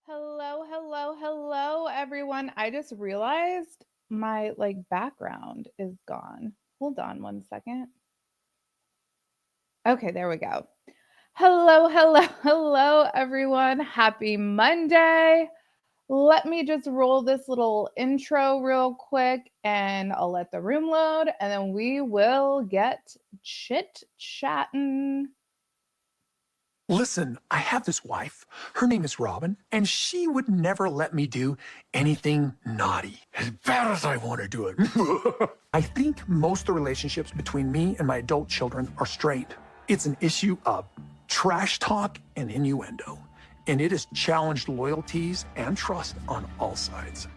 Hello, everyone. I just realized my background is gone. Hold on one second. Okay, there we go. Hello, everyone. Happy Monday. Let me just roll this little intro real quick and I'll let the room load and then we will get chit chatting. Listen, I have this wife. Her name is Robin, and she would never let me do anything naughty, as bad as I want to do it. I think most of the relationships between me and my adult children are strained. It's an issue of trash talk and innuendo, and it has challenged loyalties and trust on all sides.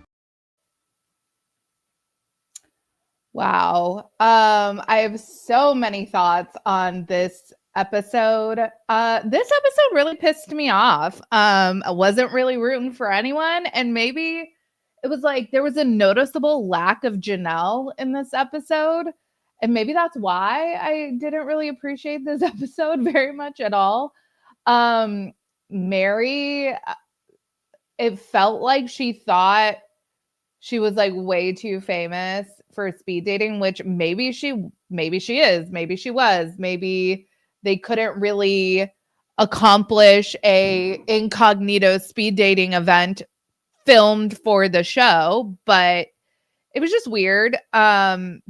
Wow. I have so many thoughts on this episode. This episode really pissed me off. I wasn't really rooting for anyone, and maybe it was like there was a noticeable lack of Janelle in this episode. And maybe that's why I didn't really appreciate this episode very much at all. Um, Mary, it felt like she thought she was like way too famous for speed dating, which maybe she is, maybe she was, maybe they couldn't really accomplish a incognito speed dating event filmed for the show, but it was just weird.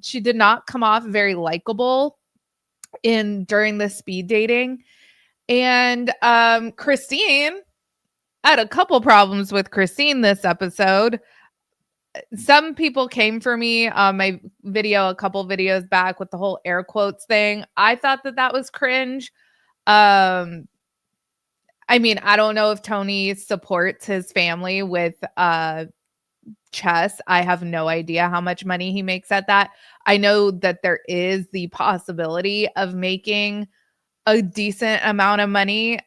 She did not come off very likable in during the speed dating. And Christine, I had a couple problems with Christine this episode. Some people came for me on my video a couple videos back with the whole air quotes thing. I thought that was cringe. I mean, I don't know if Tony supports his family with chess. I have no idea how much money he makes at that. I know that there is the possibility of making a decent amount of money,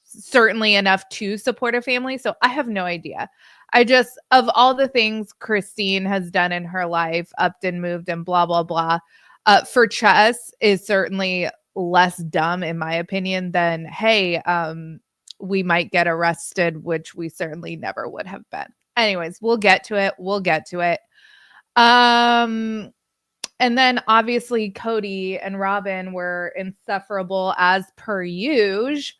certainly enough to support a family. So I have no idea. I just, of all the things Christine has done in her life, upped and moved and blah, blah, blah, for chess is certainly less dumb, in my opinion, than, hey, we might get arrested, which we certainly never would have been. Anyways, we'll get to it. And then obviously Cody and Robin were insufferable as per usual.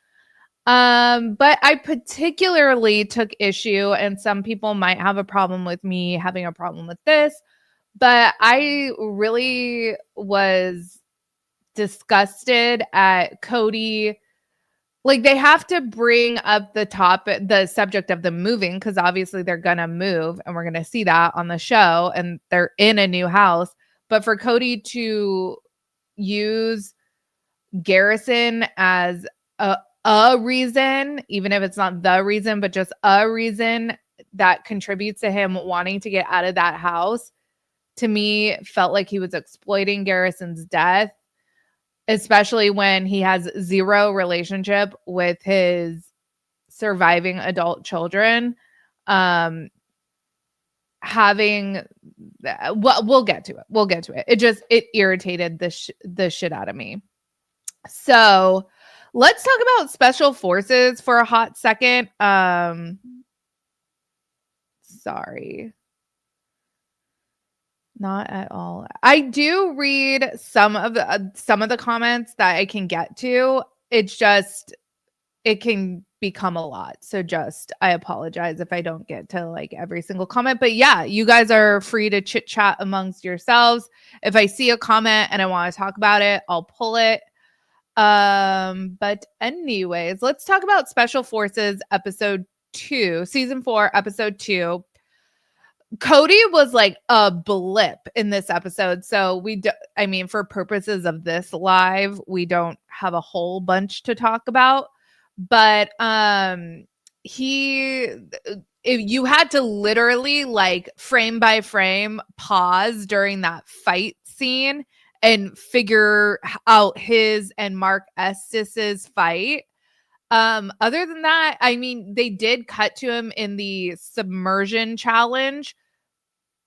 But I particularly took issue, and some people might have a problem with me having a problem with this, but I really was disgusted at Cody. Like, they have to bring up the subject of the moving, because obviously they're gonna move, and we're gonna see that on the show, and they're in a new house. But for Cody to use Garrison as a reason, even if it's not the reason, but just a reason that contributes to him wanting to get out of that house, to me felt like he was exploiting Garrison's death, especially when he has zero relationship with his surviving adult children. We'll get to it. It irritated the shit out of me. So let's talk about special forces for a hot second. Sorry. Not at all. I do read some of the comments that I can get to. It's just, it can become a lot. So I apologize if I don't get to like every single comment. But yeah, you guys are free to chit chat amongst yourselves. If I see a comment and I want to talk about it, I'll pull it. But anyways, let's talk about Special Forces episode 2, season 4, episode 2. Cody was like a blip in this episode. So for purposes of this live, we don't have a whole bunch to talk about, but you had to literally like frame by frame pause during that fight scene and figure out his and Mark Estis's fight. Other than that, I mean, they did cut to him in the submersion challenge,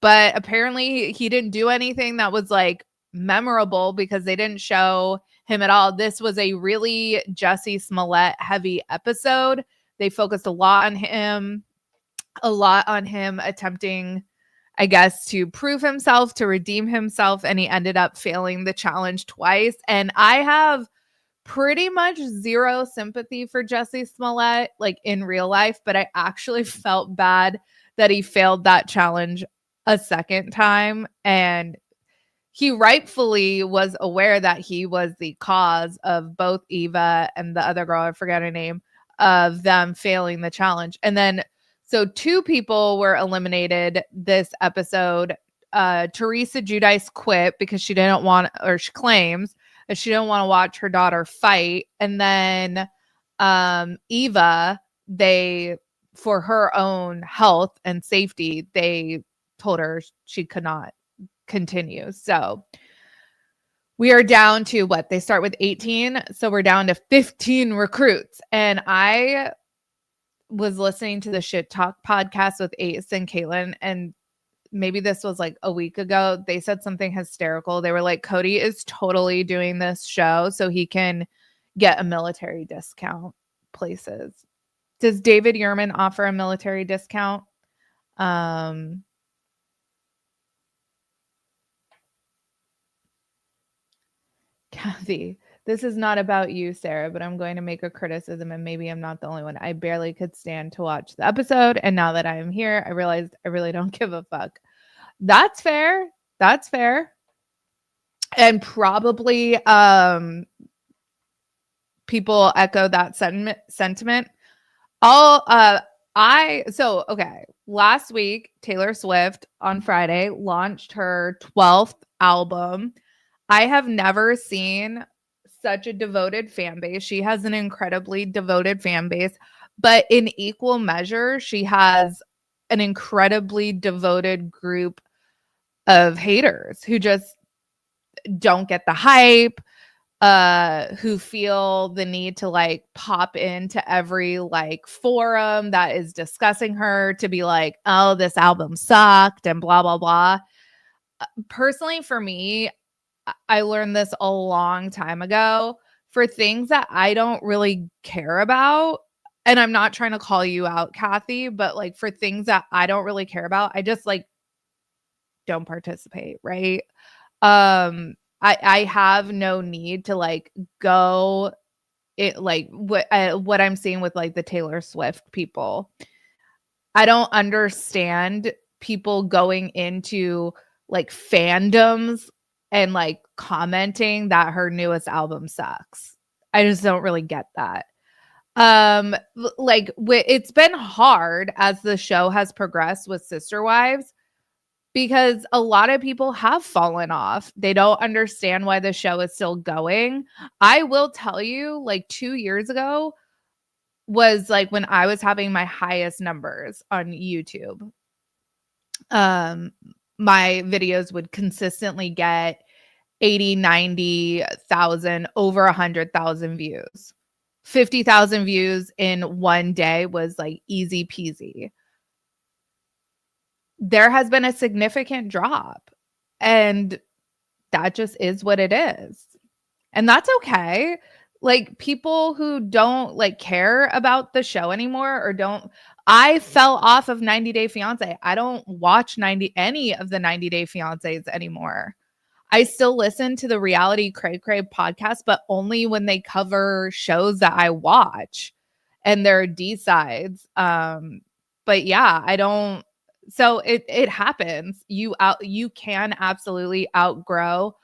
but apparently he didn't do anything that was like memorable because they didn't show him at all. This was a really Jussie Smollett heavy episode. They focused a lot on him attempting, I guess, to prove himself, to redeem himself, and he ended up failing the challenge twice. And I have pretty much zero sympathy for Jussie Smollett, like in real life, but I actually felt bad that he failed that challenge a second time. And he rightfully was aware that he was the cause of both Eva and the other girl, I forget her name, of them failing the challenge. And then, so 2 people were eliminated this episode. Teresa Giudice quit because she didn't want, or she claims that she didn't want to watch her daughter fight. And then Eva, for her own health and safety, they told her she could not continue. So we are down to what? They start with 18. So we're down to 15 recruits. And I was listening to the Shit Talk podcast with Ace and Caitlin, and maybe this was like a week ago. They said something hysterical. They were like, Cody is totally doing this show so he can get a military discount places. Does David Yurman offer a military discount? Kathy, this is not about you, Sarah, but I'm going to make a criticism, and maybe I'm not the only one. I barely could stand to watch the episode, and now that I am here, I realized I really don't give a fuck. That's fair. That's fair. And probably people echo that sentiment. Okay. Last week, Taylor Swift on Friday launched her 12th album. I have never seen such a devoted fan base. She has an incredibly devoted fan base, but in equal measure, she has an incredibly devoted group of haters who just don't get the hype, who feel the need to like pop into every like forum that is discussing her to be like, oh, this album sucked and blah, blah, blah. Personally, for me, I learned this a long time ago. For things that I don't really care about, and I'm not trying to call you out, Kathy, but like for things that I don't really care about, I just like don't participate, right? I have no need to like go it like what I'm seeing with like the Taylor Swift people. I don't understand people going into like fandoms and like commenting that her newest album sucks. I just don't really get that. It's been hard as the show has progressed with Sister Wives because a lot of people have fallen off. They don't understand why the show is still going. I will tell you, like 2 years ago was like when I was having my highest numbers on YouTube. My videos would consistently get 80, 90,000, over 100,000 views. 50,000 views in one day was like easy peasy. There has been a significant drop, and that just is what it is. And that's okay. Like people who don't like care about the show anymore or don't, I fell off of 90 Day Fiance. I don't watch any of the 90 Day Fiancés anymore. I still listen to the Reality Cray Cray podcast, but only when they cover shows that I watch and their D-sides. But yeah, I don't. So it happens. You can absolutely outgrow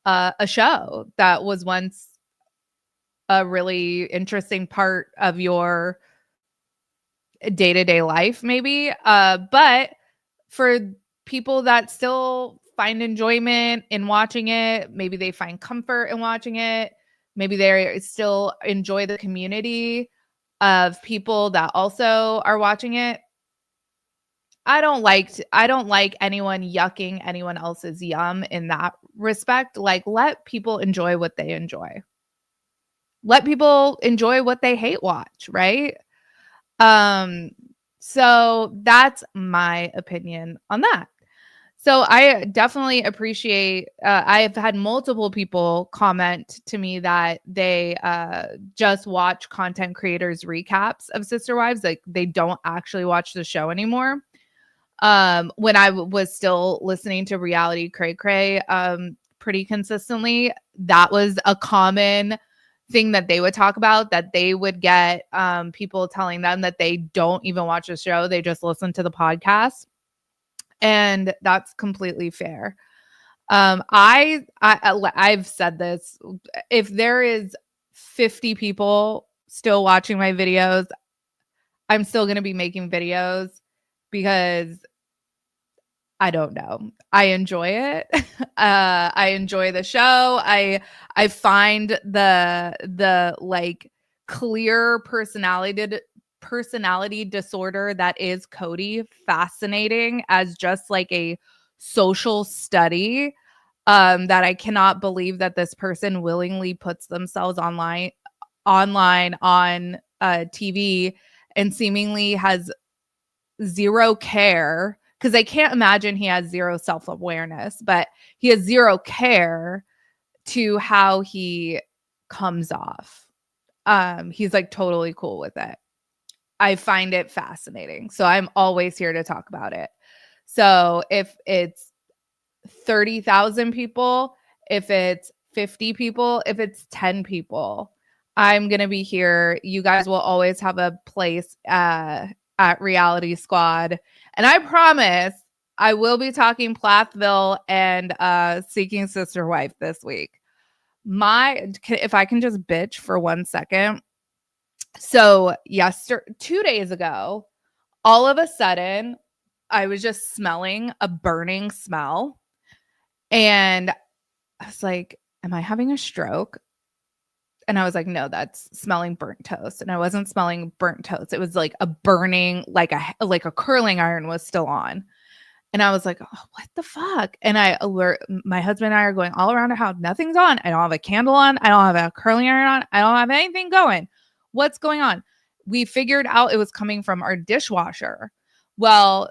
a show that was once a really interesting part of your day-to-day life, maybe. But for people that still find enjoyment in watching it, maybe they find comfort in watching it, maybe they still enjoy the community of people that also are watching it. I don't like anyone yucking anyone else's yum in that respect. Like, let people enjoy what they enjoy. Let people enjoy what they hate watch, right? So that's my opinion on that. So I definitely appreciate, I've had multiple people comment to me that they just watch content creators recaps of Sister Wives. Like they don't actually watch the show anymore. When I was still listening to Reality Cray Cray pretty consistently, that was a common thing that they would talk about, that they would get people telling them that they don't even watch the show. They just listen to the podcast. And that's completely fair. I've said this. If there is 50 people still watching my videos, I'm still going to be making videos because I don't know. I enjoy it. I enjoy the show. I find the like clear personality disorder that is Cody fascinating as just like a social study. That I cannot believe that this person willingly puts themselves online on TV and seemingly has zero care, because I can't imagine he has zero self-awareness, but he has zero care to how he comes off. He's like totally cool with it. I find it fascinating. So I'm always here to talk about it. So if it's 30,000 people, if it's 50 people, if it's 10 people, I'm going to be here. You guys will always have a place at Reality Squad. And I promise I will be talking Plathville and Seeking Sister Wife this week. If I can just bitch for 1 second. So 2 days ago, all of a sudden, I was just smelling a burning smell. And I was like, am I having a stroke? And I was like, no, that's smelling burnt toast. And I wasn't smelling burnt toast. It was like a burning, like a curling iron was still on. And I was like, oh, what the fuck? And my husband and I are going all around the house. Nothing's on. I don't have a candle on. I don't have a curling iron on. I don't have anything going. What's going on? We figured out it was coming from our dishwasher. Well,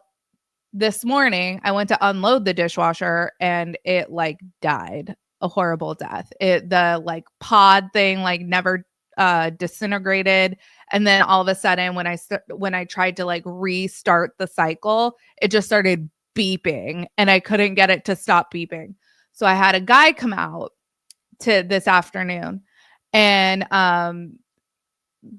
this morning I went to unload the dishwasher and it like died a horrible death. The like pod thing like never disintegrated, and then all of a sudden when I tried to like restart the cycle, it just started beeping and I couldn't get it to stop beeping. So I had a guy come out to this afternoon, and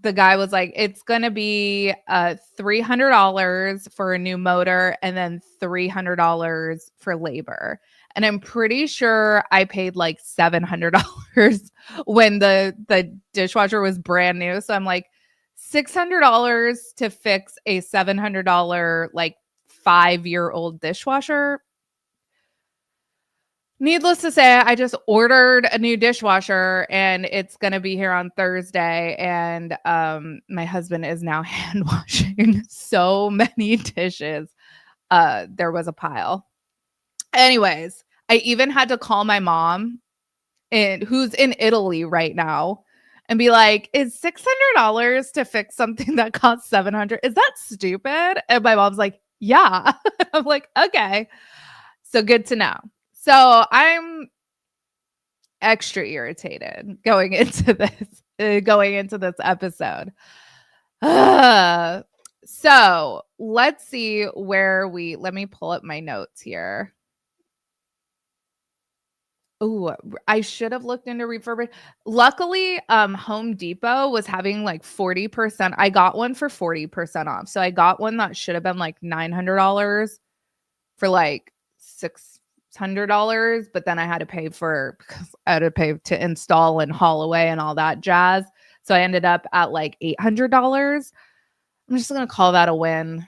the guy was like, it's going to be $300 for a new motor and then $300 for labor. And I'm pretty sure I paid like $700 when the dishwasher was brand new. So I'm like, $600 to fix a $700 like 5-year-old dishwasher. Needless to say, I just ordered a new dishwasher and it's going to be here on Thursday. And my husband is now hand washing so many dishes. There was a pile. Anyways, I even had to call my mom, who's in Italy right now, and be like, is $600 to fix something that costs $700? Is that stupid? And my mom's like, yeah. I'm like, okay. So good to know. So I'm extra irritated going into this episode. So let's see let me pull up my notes here. Oh, I should have looked into refurbished. Luckily, Home Depot was having like 40%. I got one for 40% off. So I got one that should have been like $900 for like $600, but then I had to pay to install and haul away and all that jazz. So I ended up at like $800. I'm just gonna call that a win.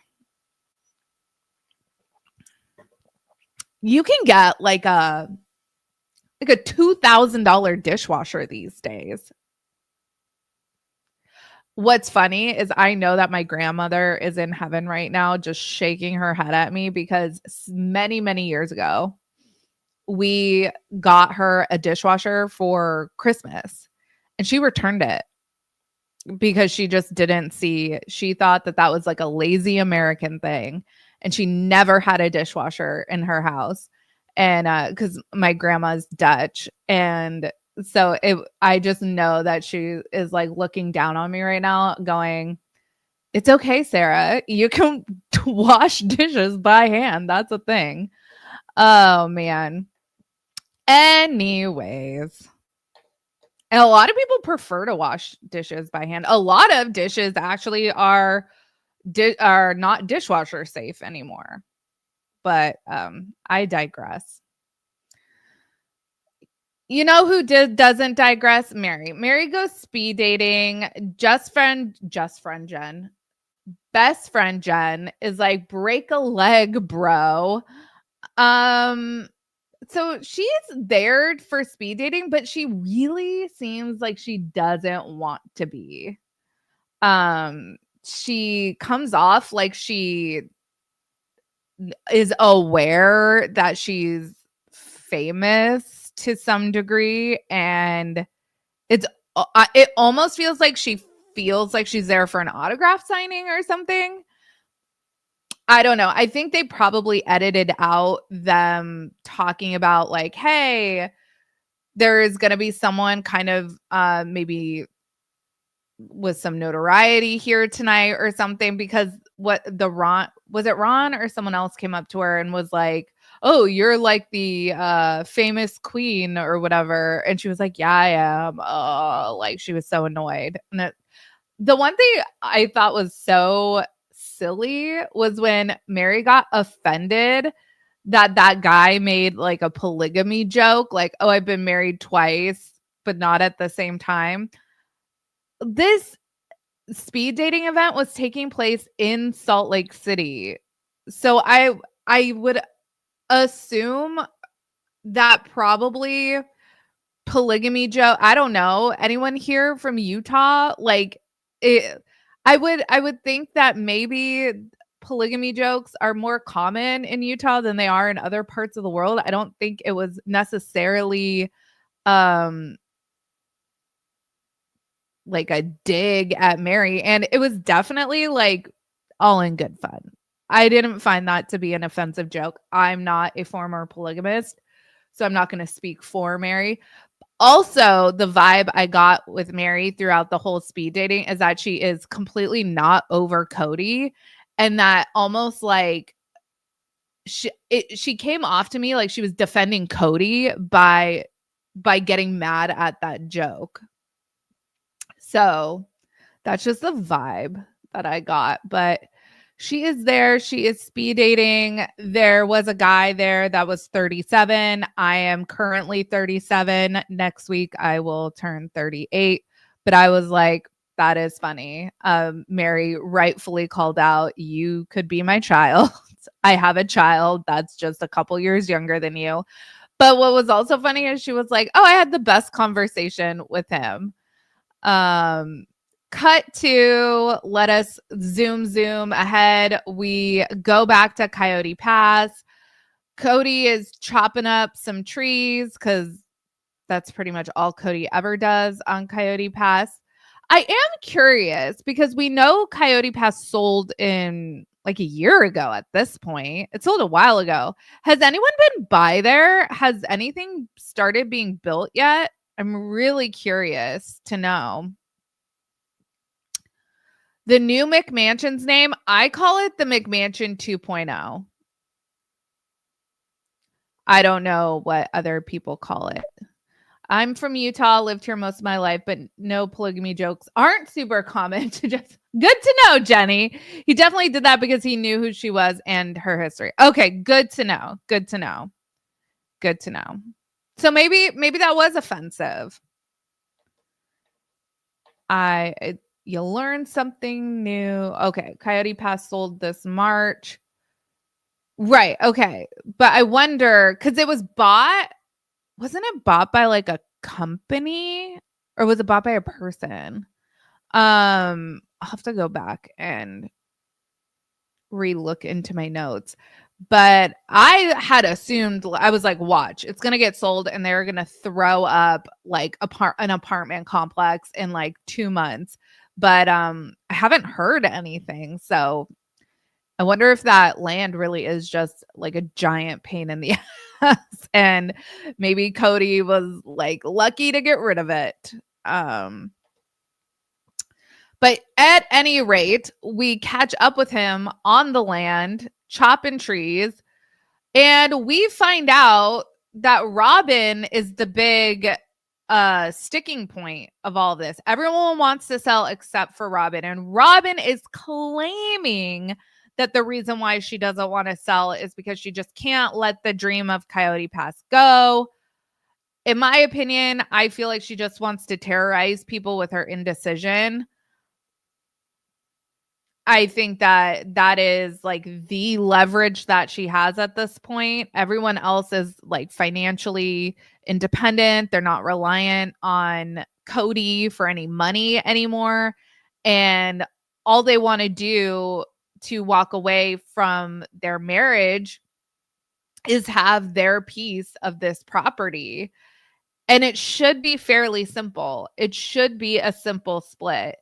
You can get like a $2,000 dishwasher these days. What's funny is I know that my grandmother is in heaven right now, just shaking her head at me, because many, many years ago, we got her a dishwasher for Christmas and she returned it because she just didn't see, she thought that was like a lazy American thing. and she never had a dishwasher in her house. And because my grandma's Dutch, and so I just know that she is like looking down on me right now, going, "It's okay, Sarah. You can wash dishes by hand. That's a thing." Oh man. Anyways, and a lot of people prefer to wash dishes by hand. A lot of dishes actually are not dishwasher safe anymore. But I digress. You know who doesn't digress? Mary. Mary goes speed dating. Best friend Jen is like, break a leg, bro. So she's there for speed dating, but she really seems like she doesn't want to be. She comes off like she is aware that she's famous to some degree, and it almost feels like she feels like she's there for an autograph signing or something. I don't know. I think they probably edited out them talking about like, hey, there is going to be someone kind of maybe with some notoriety here tonight or something, because Ron or someone else came up to her and was like, "Oh, you're like the famous queen or whatever." And she was like, "Yeah, I am." Like she was so annoyed. And the one thing I thought was so silly was when Mary got offended that guy made like a polygamy joke, like, "Oh, I've been married twice, but not at the same time." This speed dating event was taking place in Salt Lake City. So I would assume that probably polygamy joke, I don't know, anyone here from Utah, like I would think that maybe polygamy jokes are more common in Utah than they are in other parts of the world. I don't think it was necessarily like a dig at Mary, and it was definitely like all in good fun. I didn't find that to be an offensive joke. I'm not a former polygamist, so I'm not going to speak for Mary. Also, the vibe I got with Mary throughout the whole speed dating is that she is completely not over Cody, and that almost like she came off to me like she was defending Cody by getting mad at that joke. So that's just the vibe that I got. But she is there. She is speed dating. There was a guy there that was 37. I am currently 37. Next week, I will turn 38. But I was like, that is funny. Mary rightfully called out, "You could be my child." I have a child that's just a couple years younger than you. But what was also funny is she was like, "Oh, I had the best conversation with him." Cut to, let us zoom ahead. We go back to Coyote Pass. Cody is chopping up some trees because that's pretty much all Cody ever does on Coyote Pass. I am curious because we know Coyote Pass sold in like a year ago at this point. It sold a while ago. Has anyone been by there? Has anything started being built yet? I'm really curious to know. The new McMansion's name, I call it the McMansion 2.0. I don't know what other people call it. I'm from Utah, lived here most of my life, but no polygamy jokes aren't super common. To just good to know, Jenny. He definitely did that because he knew who she was and her history. Okay, good to know. Good to know. Good to know. So maybe that was offensive. You learn something new. Okay, Coyote Pass sold this March. Right, okay. But I wonder, because it was bought, wasn't it bought by like a company? Or was it bought by a person? I'll have to go back and re-look into my notes. But I had assumed, I was like, watch, it's gonna get sold and they're gonna throw up like an apartment complex in like 2 months. But I haven't heard anything. So I wonder if that land really is just like a giant pain in the ass, and maybe Cody was like lucky to get rid of it. But at any rate, we catch up with him on the land, chopping trees, and we find out that Robin is the big sticking point of all this. Everyone wants to sell except for Robin, and Robin is claiming that the reason why she doesn't want to sell is because she just can't let the dream of Coyote Pass go. In my opinion, I feel like she just wants to terrorize people with her indecision. I think that that is like the leverage that she has at this point. Everyone else is like financially independent. They're not reliant on Cody for any money anymore. And all they want to do to walk away from their marriage is have their piece of this property. And it should be fairly simple. It should be a simple split.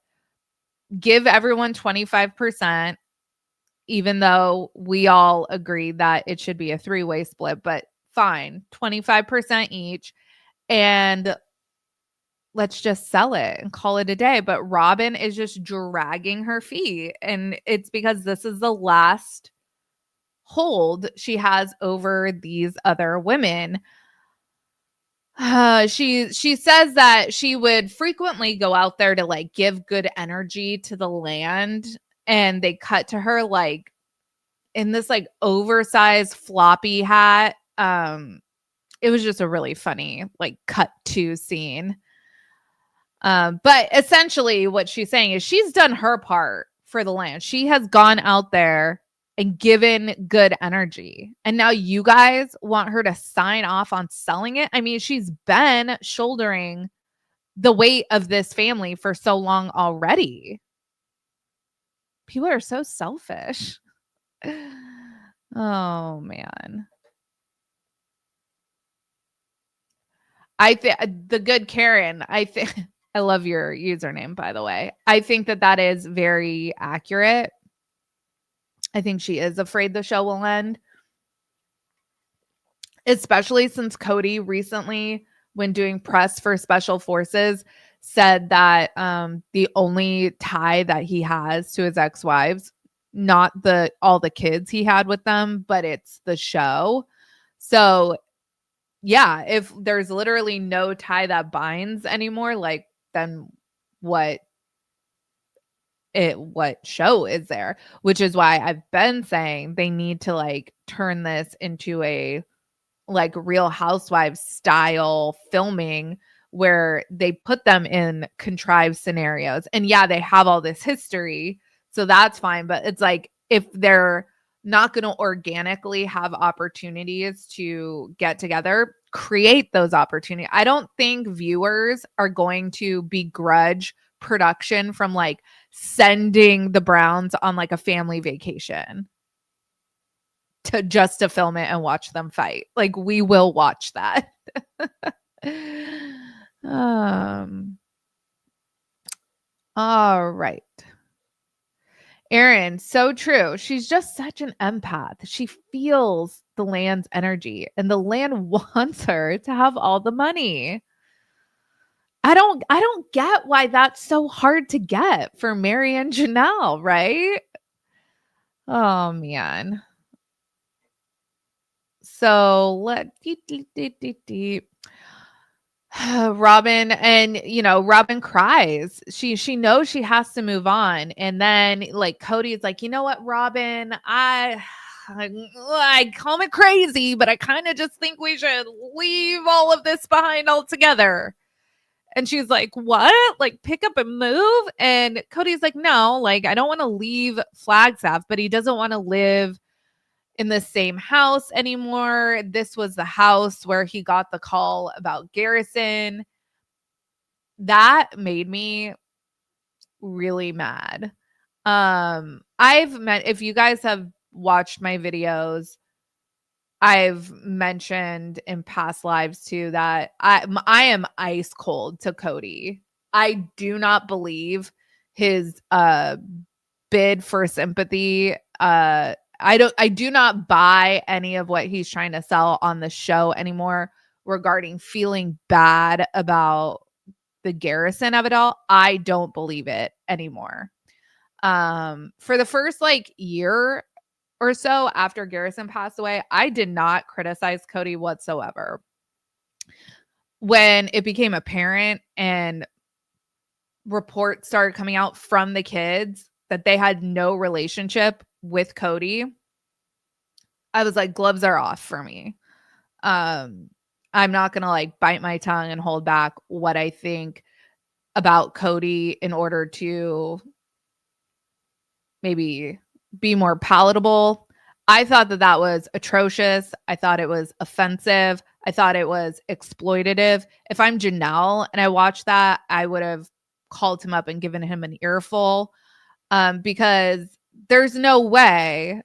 Give everyone 25%, even though we all agree that it should be a three-way split, but fine, 25% each. And let's just sell it and call it a day. But Robin is just dragging her feet. And it's because this is the last hold she has over these other women. She says that she would frequently go out there to like give good energy to the land, and they cut to her like in this like oversized floppy hat. It was just a really funny like cut to scene. But essentially what she's saying is she's done her part for the land. She has gone out there and given good energy. And now you guys want her to sign off on selling it? I mean, she's been shouldering the weight of this family for so long already. People are so selfish. Oh, man. I think the good Karen, I think I love your username, by the way. I think that that is very accurate. I think she is afraid the show will end, especially since Cody recently, when doing press for Special Forces, said that the only tie that he has to his ex-wives, not all the kids he had with them, but it's the show. So yeah, if there's literally no tie that binds anymore, like then what show is there? Which is why I've been saying they need to like turn this into a like Real Housewives style filming where they put them in contrived scenarios. And yeah, they have all this history, so that's fine, but it's like if they're not going to organically have opportunities to get together, create those opportunities. I don't think viewers are going to begrudge production from like sending the Browns on like a family vacation to film it and watch them fight. Like we will watch that. All right. Erin, so true. She's just such an empath. She feels the land's energy, and the land wants her to have all the money. I don't get why that's so hard to get for Mary and Janelle, right? Oh man. So Robin, and Robin cries. She knows she has to move on, and then like Cody's like, you know what, Robin, I call me crazy, but I kind of just think we should leave all of this behind altogether. And she's like, what? Like pick up and move? And Cody's like, no, like I don't want to leave Flagstaff, but he doesn't want to live in the same house anymore. This was the house where he got the call about Garrison. That made me really mad. If you guys have watched my videos, I've mentioned in past lives too that I am ice cold to Cody. I do not believe his bid for sympathy I do not buy any of what he's trying to sell on the show anymore regarding feeling bad about the garrison of it all. I don't believe it anymore. For the first like year or so after Garrison passed away, I did not criticize Cody whatsoever. When it became apparent and reports started coming out from the kids that they had no relationship with Cody, I was like, gloves are off for me. I'm not gonna like bite my tongue and hold back what I think about Cody in order to maybe be more palatable. I thought that that was atrocious. I thought it was offensive. I thought it was exploitative. If I'm Janelle and I watched that, I would have called him up and given him an earful, because there's no way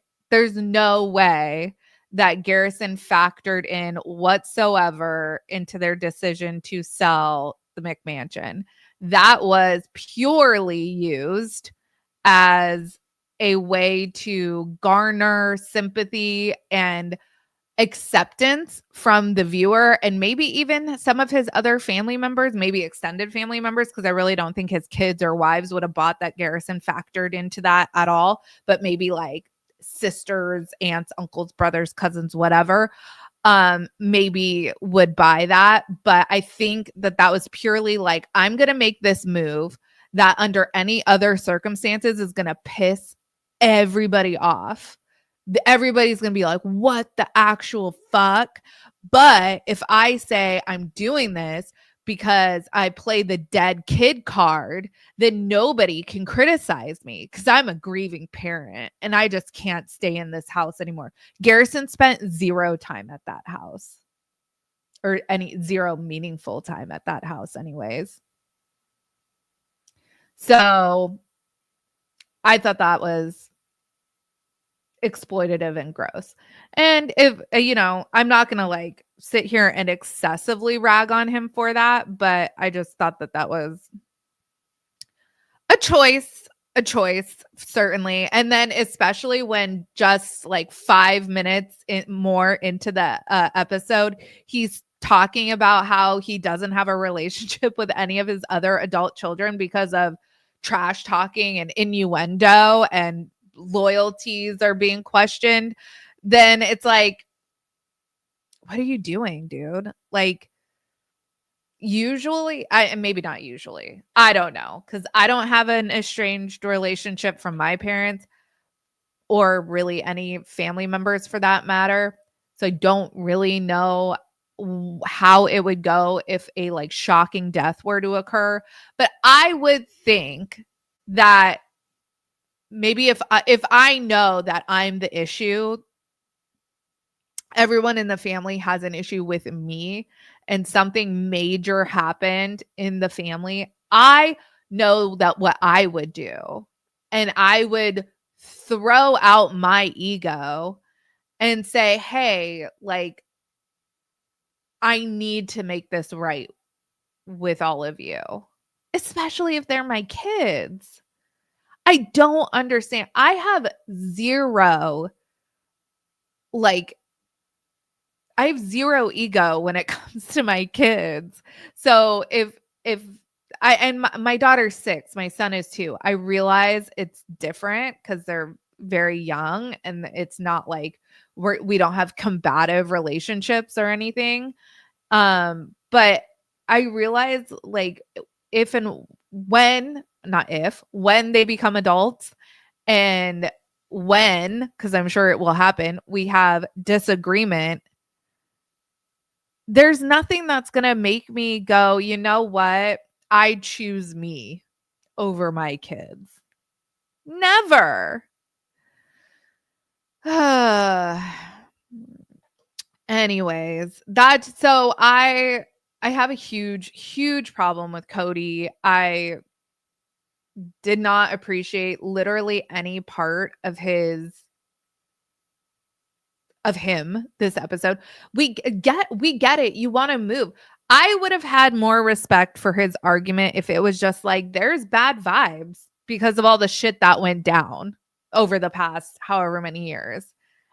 that Garrison factored in whatsoever into their decision to sell the McMansion. That was purely used as a way to garner sympathy and acceptance from the viewer, and maybe even some of his other family members, maybe extended family members, because I really don't think his kids or wives would have bought that Garrison factored into that at all, but maybe like sisters, aunts, uncles, brothers, cousins, whatever, maybe would buy that. But I think that that was purely like, I'm going to make this move that under any other circumstances is going to piss everybody off. Everybody's going to be like, what the actual fuck? But if I say I'm doing this because I play the dead kid card, then nobody can criticize me because I'm a grieving parent and I just can't stay in this house anymore. Garrison spent zero time at that house, or any zero meaningful time at that house anyways. So I thought that was exploitative and gross. And if, I'm not going to like sit here and excessively rag on him for that, but I just thought that that was a choice, certainly. And then especially when just like 5 minutes more into the episode, he's talking about how he doesn't have a relationship with any of his other adult children because of trash talking and innuendo, and loyalties are being questioned. Then it's like, what are you doing, dude? Like, usually, maybe not usually, I don't know, because I don't have an estranged relationship from my parents or really any family members for that matter. So I don't really know how it would go if a like shocking death were to occur. But I would think that maybe if I know that I'm the issue, everyone in the family has an issue with me, and something major happened in the family, I know that what I would do, and I would throw out my ego and say, hey, like, I need to make this right with all of you, especially if they're my kids. I don't understand. I have zero, like, I have zero ego when it comes to my kids. So if I, and my daughter's 6, my son is 2, I realize it's different because they're very young and it's not like we don't have combative relationships or anything. But I realize, like, if and when, not if, when they become adults, and when, because I'm sure it will happen, we have disagreement, there's nothing that's going to make me go, you know what? I choose me over my kids. Never. Anyways, that's so I have a huge problem with Cody. I did not appreciate literally any part of him this episode. We get it. You want to move. I would have had more respect for his argument if it was just like, there's bad vibes because of all the shit that went down. over the past however many years.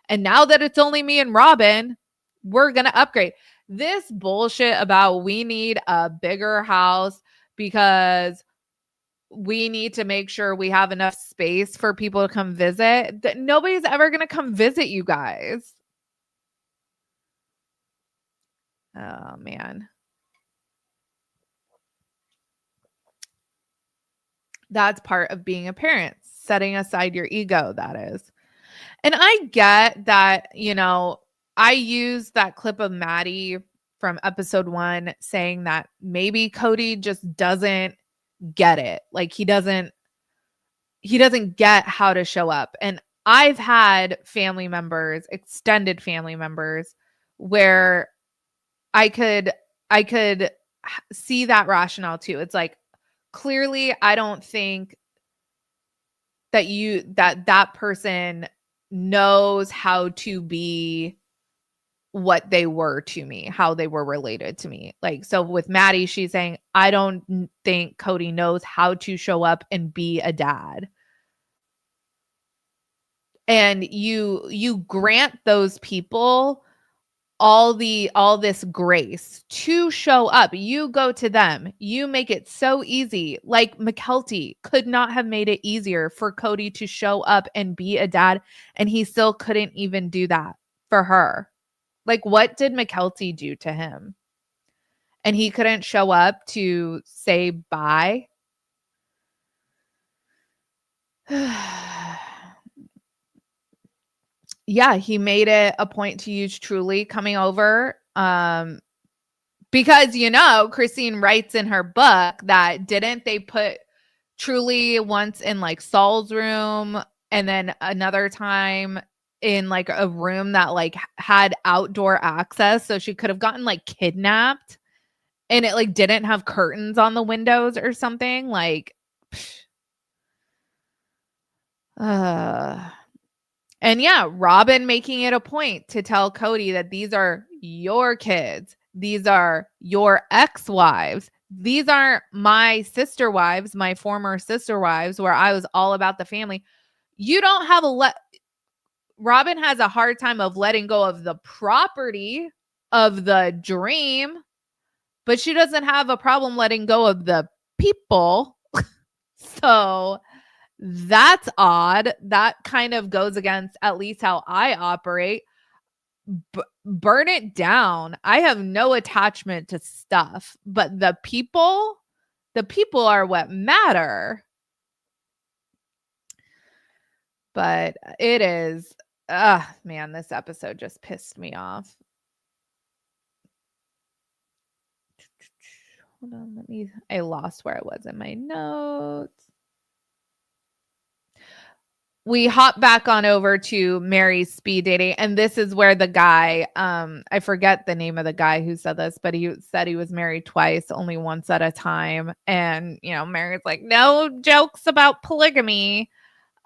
And now that it's only me and Robin, we're going to upgrade. This bullshit about we need a bigger house because we need to make sure we have enough space for people to come visit. That nobody's ever going to come visit you guys. Oh, man. That's part of being a parent, setting aside your ego, that is. And I get that, you know, I used that clip of Maddie from episode 1 saying that maybe Cody just doesn't get it. Like he doesn't get how to show up. And I've had family members, extended family members, where I could see that rationale too. It's like, clearly I don't think that that person knows how to be what they were to me, how they were related to me. Like, so with Maddie, she's saying, I don't think Cody knows how to show up and be a dad. And you grant those people all this grace to show up. You go to them. You make it so easy. Like McKelty could not have made it easier for Cody to show up and be a dad, and he still couldn't even do that for her. Like, what did McKelty do to him? And he couldn't show up to say bye. Yeah, he made it a point to use Truly coming over. Because, you know, Christine writes in her book that didn't they put Truly once in like Saul's room and then another time in like a room that like had outdoor access, so she could have gotten like kidnapped, and it like didn't have curtains on the windows or something like and yeah, Robin making it a point to tell Cody that these are your kids. These are your ex-wives. These aren't my sister wives, my former sister wives, where I was all about the family. You don't have Robin has a hard time of letting go of the property of the dream, but she doesn't have a problem letting go of the people. So that's odd. That kind of goes against at least how I operate. Burn it down. I have no attachment to stuff, but the people are what matter. But it is, man, this episode just pissed me off. Hold on, I lost where I was in my notes. We hop back on over to Mary's speed dating, and this is where the guy, I forget the name of the guy who said this, but he said he was married twice, only once at a time. And, you know, Mary's like, no jokes about polygamy,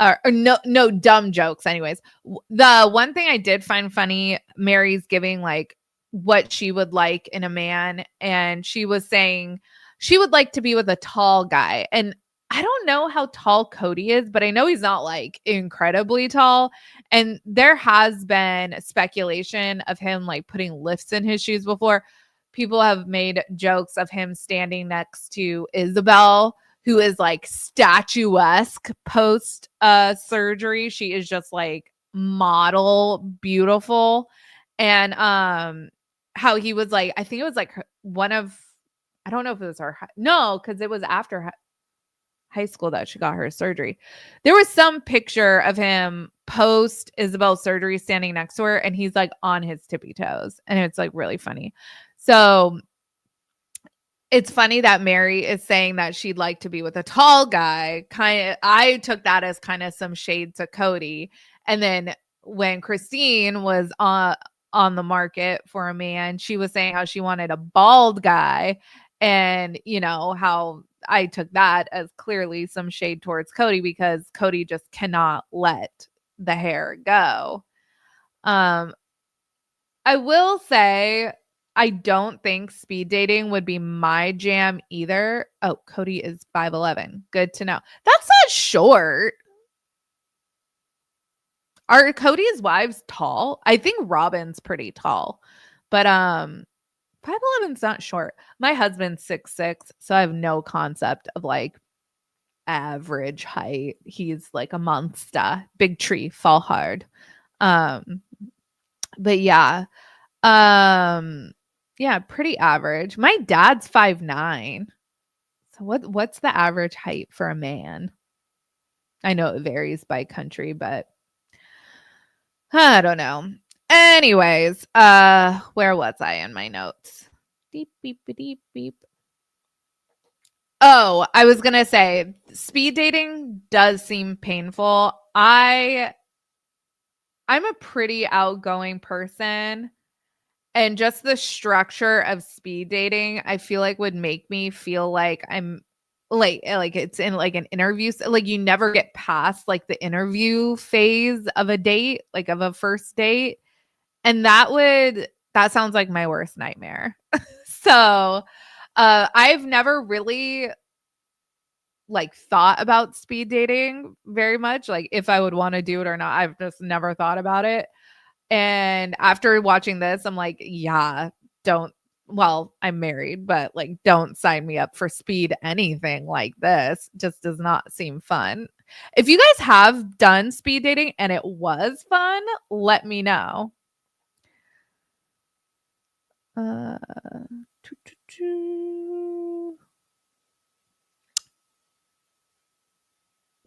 or no dumb jokes. Anyways, the one thing I did find funny, Mary's giving like what she would like in a man, and she was saying she would like to be with a tall guy. And I don't know how tall Cody is, but I know he's not like incredibly tall. And there has been speculation of him like putting lifts in his shoes before. People have made jokes of him standing next to Isabel, who is like statuesque post surgery. She is just like model beautiful. And how he was like, I think it was like I don't know if it was her. No, because it was after high school that she got her surgery. There was some picture of him post Isabel's surgery standing next to her, and he's like on his tippy toes, and it's like really funny. So it's funny that Mary is saying that she'd like to be with a tall guy. I took that as kind of some shade to Cody. And then when Christine was on the market for a man, she was saying how she wanted a bald guy, and you know how I took that as clearly some shade towards Cody, because Cody just cannot let the hair go. I will say I don't think speed dating would be my jam either. Oh, Cody is 5'11". Good to know. That's not short. Are Cody's wives tall? I think Robin's pretty tall, but 5'11's not short. My husband's 6'6", so I have no concept of like average height. He's like a monster, big tree, fall hard. Um, but yeah, yeah, pretty average. My dad's 5'9". So what's the average height for a man? I know it varies by country, but I don't know. Anyways, where was I in my notes? Deep beep beep beep. Oh, I was gonna say speed dating does seem painful. I'm a pretty outgoing person, and just the structure of speed dating, I feel like would make me feel like I'm like it's in like an interview, like you never get past like the interview phase of a date, like of a first date. And that sounds like my worst nightmare. So, I've never really like thought about speed dating very much, like if I would want to do it or not. I've just never thought about it. And after watching this, I'm like, yeah, don't. Well, I'm married, but like, don't sign me up for speed anything like this. Just does not seem fun. If you guys have done speed dating and it was fun, let me know. Uh,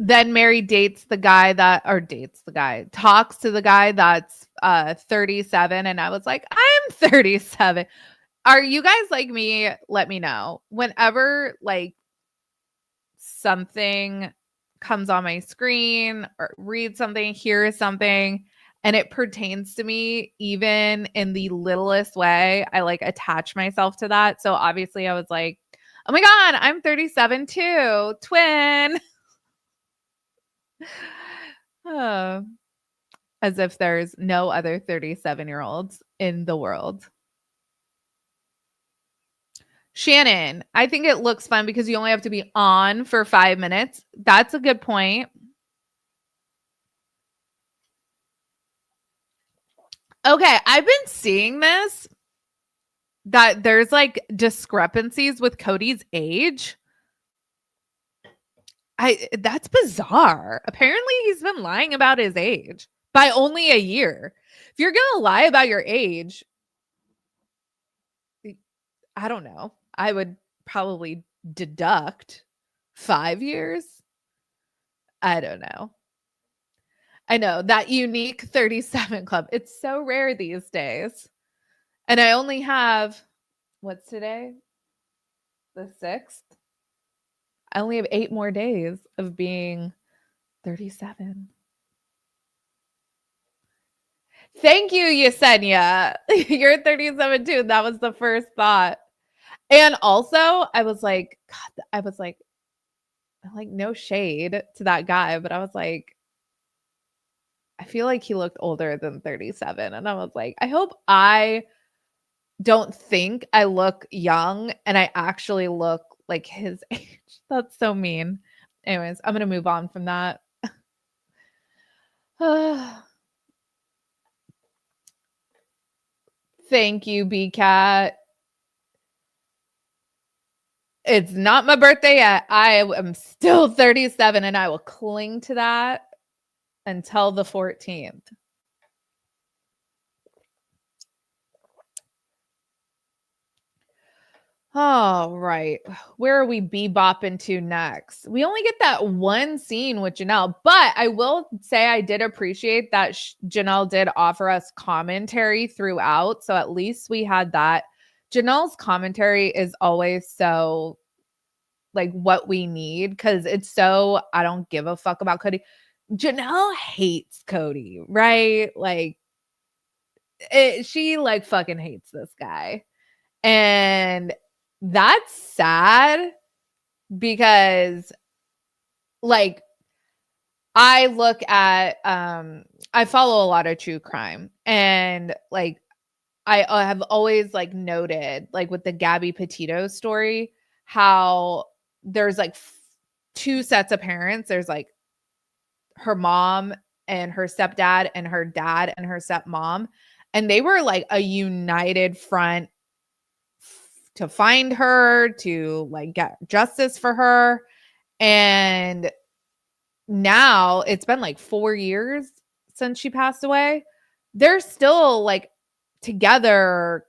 Then Mary dates the guy that, or dates the guy, talks to the guy that's 37. And I was like, I'm 37. Are you guys like me? Let me know. Whenever like something comes on my screen or read something, hear something, and it pertains to me, even in the littlest way, I like attach myself to that. So obviously I was like, oh my God, I'm 37 too. Twin. Oh, as if there's no other 37-year-olds in the world. Shannon, I think it looks fun because you only have to be on for 5 minutes. That's a good point. Okay, I've been seeing this, that there's like discrepancies with Cody's age. That's bizarre. Apparently he's been lying about his age by only a year. If you're going to lie about your age, I don't know. I would probably deduct 5 years. I don't know. I know that unique 37 club. It's so rare these days. And I only have, what's today? The 6th. I only have 8 more days of being 37. Thank you, Yesenia. You're 37 too. That was the first thought. And also, I was like, God, I was like, no shade to that guy, but I was like, I feel like he looked older than 37. And I was like, I hope I don't think I look young and I actually look like his age. That's so mean. Anyways, I'm going to move on from that. Thank you, BCat. It's not my birthday yet. I am still 37 and I will cling to that until the 14th. All right. Where are we bebopping to next? We only get that one scene with Janelle, but I will say I did appreciate that Janelle did offer us commentary throughout. So at least we had that. Janelle's commentary is always so like what we need because it's so I don't give a fuck about Cody. Janelle hates Cody, right? Like she like fucking hates this guy. And that's sad because like I look at I follow a lot of true crime and like I have always like noted like with the Gabby Petito story how there's like 2 sets of parents. There's like her mom and her stepdad and her dad and her stepmom. And they were like a united front to find her, to like get justice for her. And now it's been like 4 years since she passed away. They're still like together.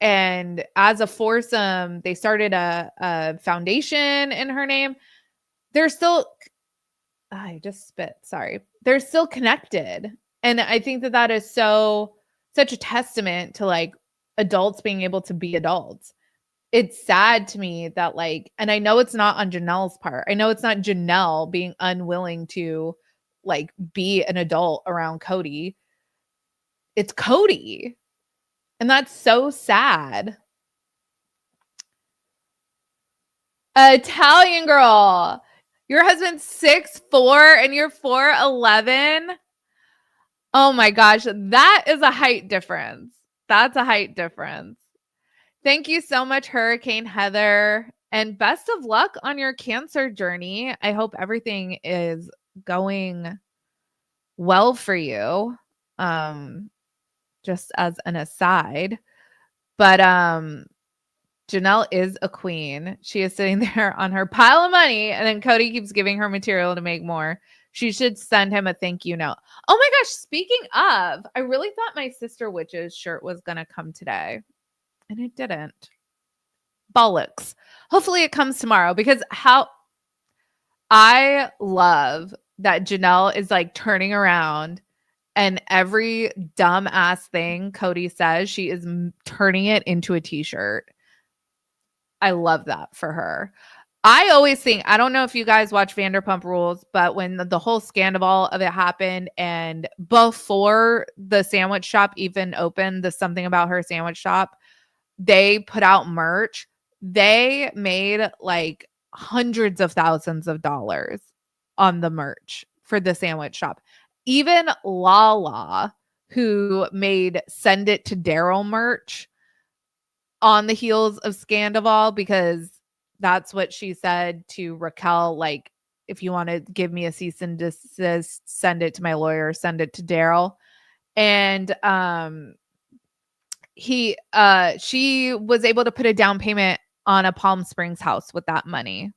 And as a foursome, they started a foundation in her name. They're still, I just spit, sorry. They're still connected. And I think that that is such a testament to like adults being able to be adults. It's sad to me that like, and I know it's not on Janelle's part. I know it's not Janelle being unwilling to like be an adult around Cody. It's Cody. And that's so sad. Italian girl. Your husband's 6'4" and you're 4'11". Oh my gosh, that is a height difference. That's a height difference. Thank you so much, Hurricane Heather, and best of luck on your cancer journey. I hope everything is going well for you. Just as an aside, but Janelle is a queen. She is sitting there on her pile of money, and then Cody keeps giving her material to make more. She should send him a thank you note. Oh my gosh, speaking of, I really thought my Sister Witch's shirt was going to come today, and it didn't. Bollocks. Hopefully it comes tomorrow, because how I love that Janelle is like turning around and every dumb ass thing Cody says, she is turning it into a t-shirt. I love that for her. I always think, I don't know if you guys watch Vanderpump Rules, but when the whole scandal of it happened and before the sandwich shop even opened, the Something About Her sandwich shop, they put out merch. They made like hundreds of thousands of dollars on the merch for the sandwich shop. Even Lala, who made Send It to Daryl merch on the heels of Scandival, because that's what she said to Raquel, like, if you want to give me a cease and desist, send it to my lawyer, send it to Daryl. And she was able to put a down payment on a Palm Springs house with that money.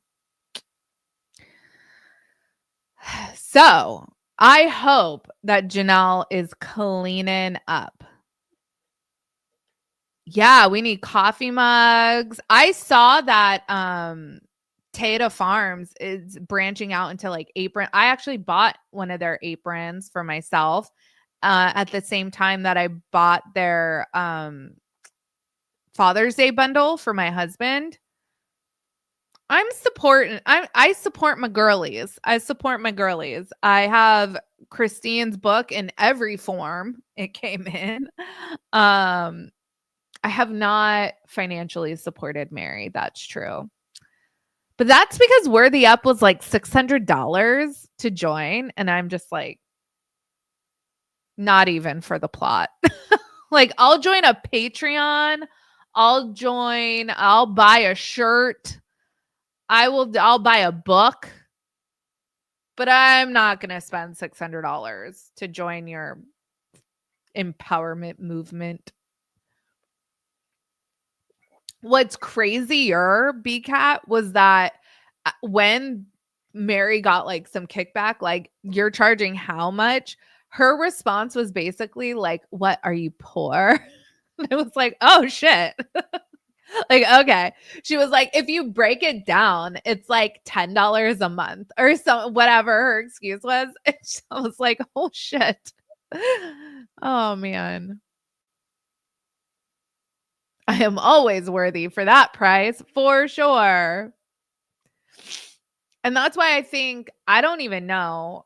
So I hope that Janelle is cleaning up. Yeah, we need coffee mugs. I saw that Tata Farms is branching out into like apron. I actually bought one of their aprons for myself at the same time that I bought their Father's Day bundle for my husband. I support my girlies. I support my girlies. I have Christine's book in every form it came in. I have not financially supported Mary. That's true. But that's because Where the Up was like $600 to join. And I'm just like, not even for the plot. Like, I'll join a Patreon. I'll buy a shirt. I'll buy a book. But I'm not going to spend $600 to join your empowerment movement. What's crazier, BCAT, was that when Mary got like some kickback, like, you're charging how much? Her response was basically like, what, are you poor? And I was like, oh shit. Like, okay. She was like, if you break it down, it's like $10 a month or so, whatever her excuse was. And I was like, oh shit. Oh man. I am always worthy for that price, for sure. And that's why I think, I don't even know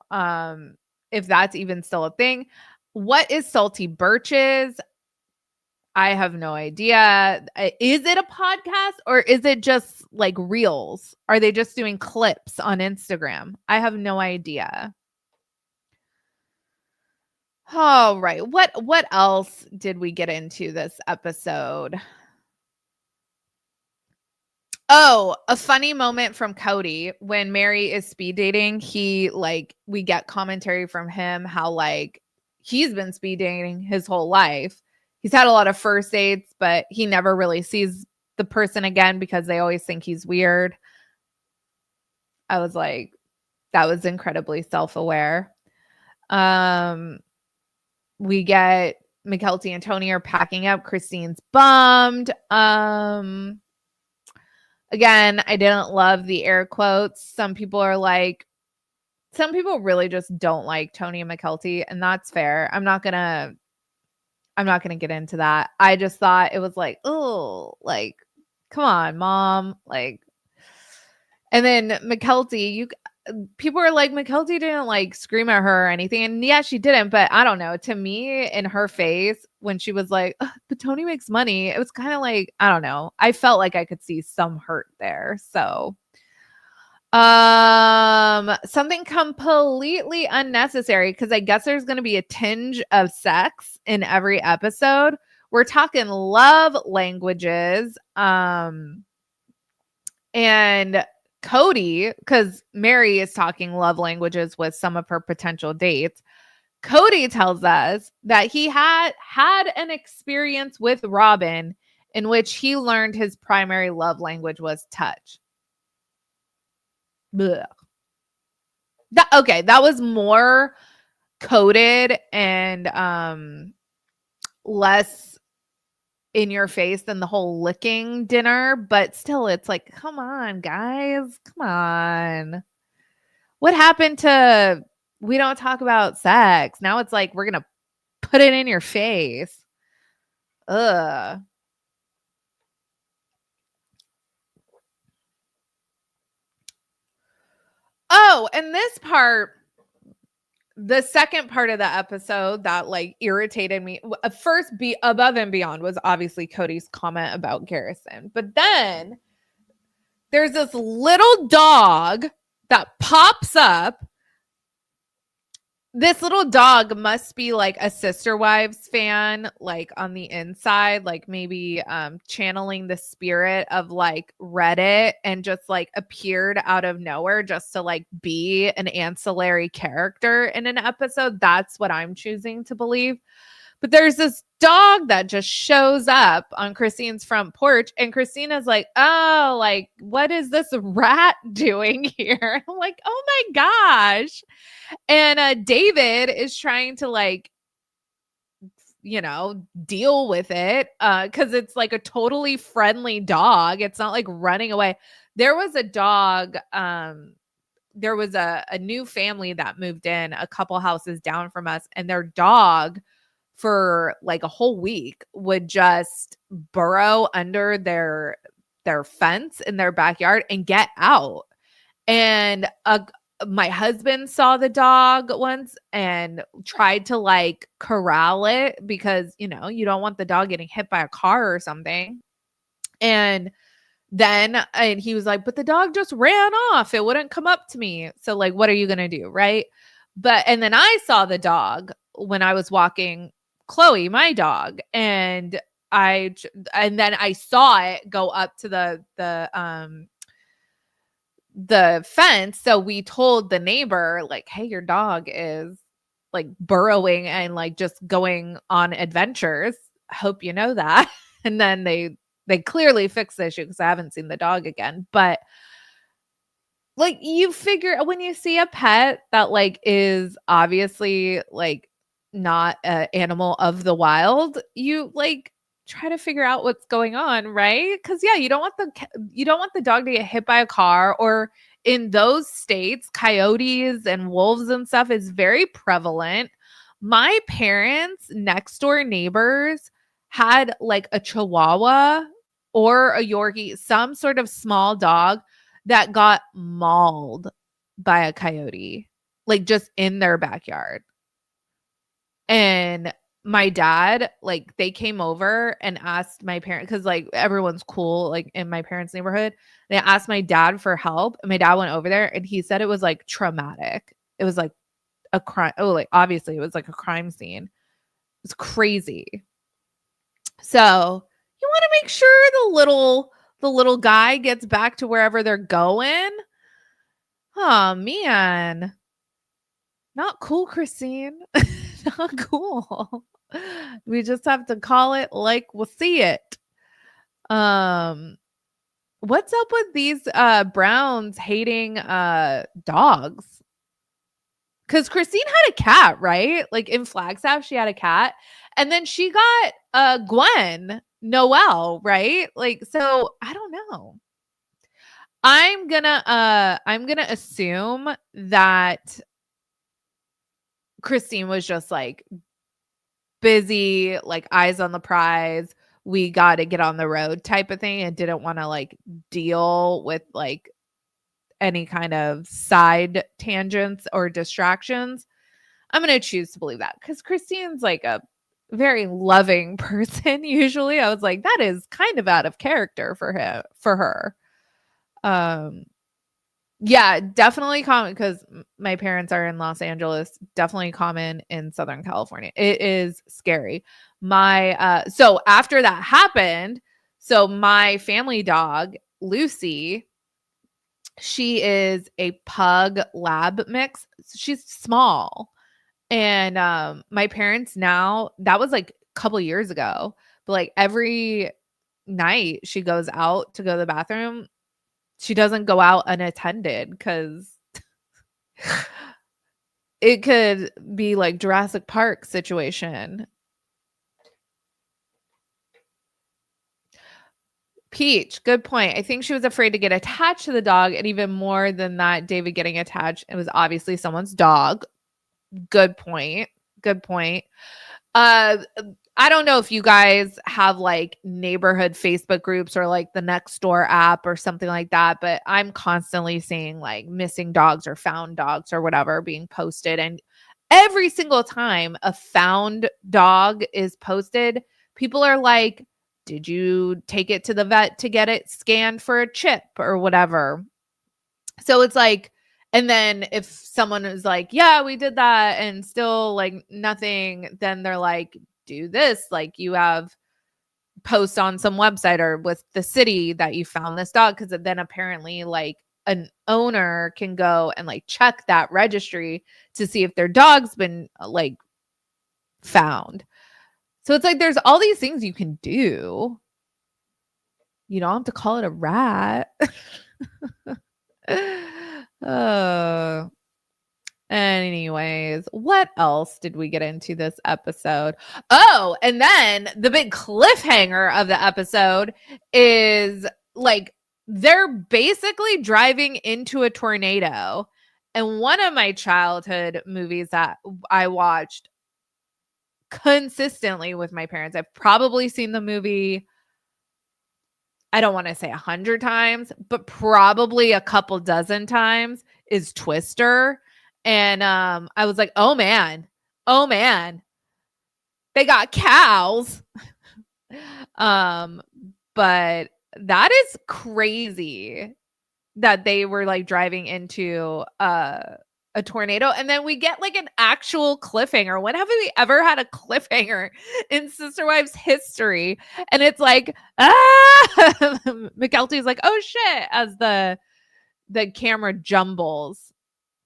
if that's even still a thing. What is Salty Birches? I have no idea. Is it a podcast or is it just like reels? Are they just doing clips on Instagram? I have no idea. All right. What else did we get into this episode? Oh, a funny moment from Cody when Mary is speed dating. We get commentary from him how like he's been speed dating his whole life. He's had a lot of first dates, but he never really sees the person again because they always think he's weird. I was like, that was incredibly self-aware. We get McKelty and Tony are packing up. Christine's bummed. Again, I didn't love the air quotes. Some people really just don't like Tony and McKelty, and that's fair. I'm not gonna get into that. I just thought it was like, oh, like, come on, mom. Like, and then McKelty, people are like, McKelty didn't like scream at her or anything. And yeah, she didn't, but I don't know. To me, in her face, when she was like, but Tony makes money, it was kind of like, I don't know. I felt like I could see some hurt there. So something completely unnecessary, because I guess there's gonna be a tinge of sex in every episode. We're talking love languages. And Cody, because Mary is talking love languages with some of her potential dates, Cody tells us that he had an experience with Robin in which he learned his primary love language was touch. Blech. That was more coded and less in your face than the whole licking dinner, but still, it's like, come on, guys, come on. What happened to we don't talk about sex? Now it's like we're gonna put it in your face. Ugh. Oh, and this part, the second part of the episode that like irritated me, first be above and beyond, was obviously Cody's comment about Garrison. But then there's this little dog that pops up. This little dog must be like a Sister Wives fan, like on the inside, like maybe channeling the spirit of like Reddit, and just like appeared out of nowhere just to like be an ancillary character in an episode. That's what I'm choosing to believe. But there's this dog that just shows up on Christine's front porch, and Christina's like, oh, like, what is this rat doing here? I'm like, oh my gosh. And David is trying to like, deal with it because it's like a totally friendly dog. It's not like running away. There was a dog. There was a new family that moved in a couple houses down from us, and their dog for like a whole week would just burrow under their fence in their backyard and get out. And my husband saw the dog once and tried to like corral it because, you don't want the dog getting hit by a car or something. And he was like, but the dog just ran off. It wouldn't come up to me. So like, what are you going to do? Right. And then I saw the dog when I was walking Chloe, my dog. And then I saw it go up to the fence. So we told the neighbor, like, hey, your dog is like burrowing and like just going on adventures. Hope you know that. And then they clearly fixed the issue because I haven't seen the dog again. But like, you figure when you see a pet that like is obviously like not an animal of the wild, you like try to figure out what's going on, right? Because yeah, you don't want the dog to get hit by a car, or in those states, coyotes and wolves and stuff is very prevalent. My parents' next door neighbors had like a Chihuahua or a Yorkie, some sort of small dog that got mauled by a coyote, like just in their backyard. And my dad, like, they came over and asked my parents, because like everyone's cool, like in my parents' neighborhood. They asked my dad for help, and my dad went over there, and he said it was like traumatic. It was like a crime. Oh, like obviously it was like a crime scene. It's crazy. So you want to make sure the the little guy gets back to wherever they're going. Oh, man. Not cool, Christine. Not cool. We just have to call it like we'll see it. What's up with these Browns hating dogs? Because Christine had a cat, right? Like in Flagstaff, she had a cat. And then she got Gwen Noel, right? Like, so I don't know. I'm gonna assume that Christine was just like busy, like eyes on the prize. We got to get on the road type of thing, and didn't want to like deal with like any kind of side tangents or distractions. I'm going to choose to believe that because Christine's like a very loving person. Usually I was like, that is kind of out of character for her. Yeah, definitely common because my parents are in Los Angeles. Definitely common in Southern California. It is scary. So after that happened, so my family dog, Lucy, she is a pug lab mix. She's small. And my parents now, that was like a couple years ago, but like every night she goes out to go to the bathroom, she doesn't go out unattended because it could be like Jurassic Park situation. Peach, good point. I think she was afraid to get attached to the dog, and even more than that, David getting attached. It was obviously someone's dog. Good point. Good point. I don't know if you guys have like neighborhood Facebook groups or like the Nextdoor app or something like that, but I'm constantly seeing like missing dogs or found dogs or whatever being posted. And every single time a found dog is posted, people are like, did you take it to the vet to get it scanned for a chip or whatever? So it's like, and then if someone is like, yeah, we did that and still like nothing, then they're like, do this. Like you have posts on some website or with the city that you found this dog. Cause then apparently like an owner can go and like check that registry to see if their dog's been like found. So it's like, there's all these things you can do. You don't have to call it a rat. Anyways, what else did we get into this episode? Oh, and then the big cliffhanger of the episode is like they're basically driving into a tornado. And one of my childhood movies that I watched consistently with my parents, I've probably seen the movie, I don't want to say 100 times, but probably a couple dozen times, is Twister. And I was like, oh man, they got cows. But that is crazy that they were like driving into a tornado, and then we get like an actual cliffhanger. When have we ever had a cliffhanger in Sister Wives history? And it's like, McKelty's like, oh shit, as the camera jumbles.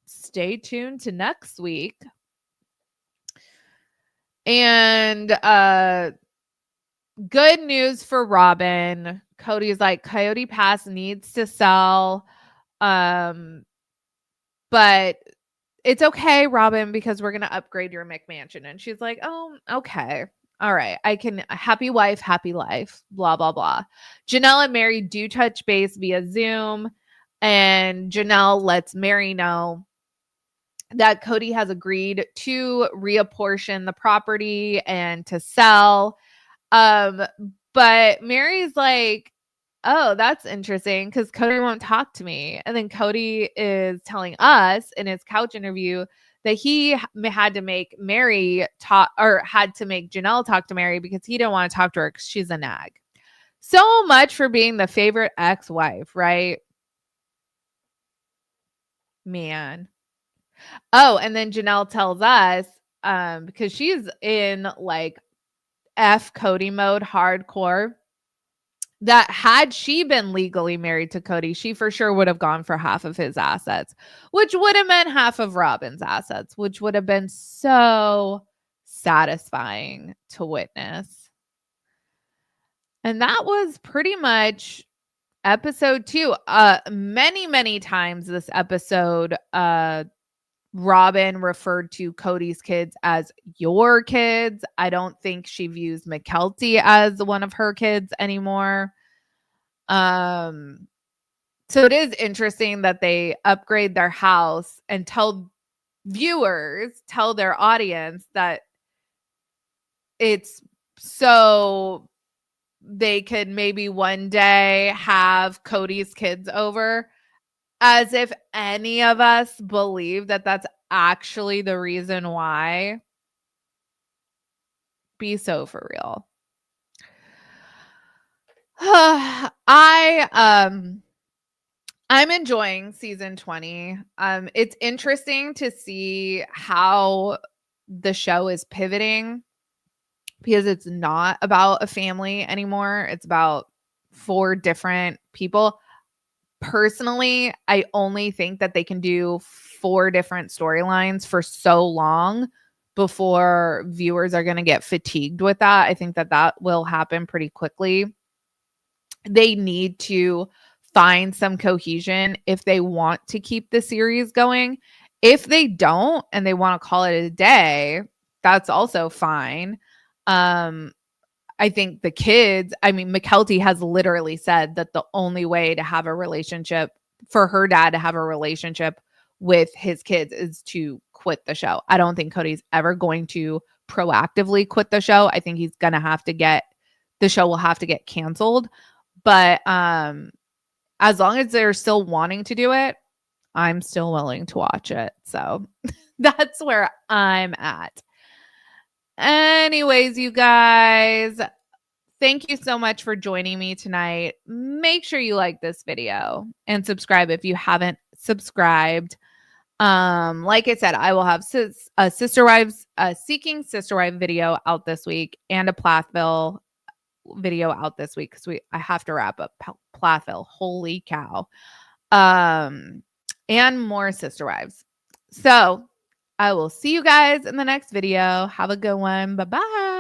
Stay tuned to next week. And good news for Robin. Cody's like, Coyote Pass needs to sell. But it's okay, Robin, because we're going to upgrade your McMansion. And she's like, oh, okay. All right. I can, happy wife, happy life, blah, blah, blah. Janelle and Mary do touch base via Zoom. And Janelle lets Mary know that Cody has agreed to reapportion the property and to sell. But Mary's like, oh, that's interesting because Cody won't talk to me. And then Cody is telling us in his couch interview that he had to make Mary talk, or had to make Janelle talk to Mary because he didn't want to talk to her because she's a nag. So much for being the favorite ex-wife, right? Man. Oh, and then Janelle tells us, because she's in like F Cody mode hardcore. that had she been legally married to Cody, she for sure would have gone for half of his assets, which would have meant half of Robin's assets, which would have been so satisfying to witness. And that was pretty much episode 2. Many times this episode, Robin referred to Cody's kids as your kids. I don't think she views Mykelti as one of her kids anymore. So it is interesting that they upgrade their house and tell their audience that it's so they could maybe one day have Cody's kids over, as if any of us believe that that's actually the reason why. Be so for real. I'm enjoying season 20. It's interesting to see how the show is pivoting, because it's not about a family anymore. It's about 4 different people. Personally, I only think that they can do 4 different storylines for so long before viewers are going to get fatigued with that. I think that that will happen pretty quickly. They need to find some cohesion if they want to keep the series going. If they don't and they want to call it a day, that's also fine. I think the kids, I mean, Mykelti has literally said that the only way to have a relationship, for her dad to have a relationship with his kids, is to quit the show. I don't think Cody's ever going to proactively quit the show. I think he's going to have to the show will have to get canceled. But as long as they're still wanting to do it, I'm still willing to watch it. So that's where I'm at. Anyways, you guys, thank you so much for joining me tonight. Make sure you like this video and subscribe if you haven't subscribed. Like I said, I will have a Seeking Sister Wives video out this week and a Plathville video out this week, because I have to wrap up Plathville. Holy cow. And more Sister Wives. So I will see you guys in the next video. Have a good one. Bye-bye.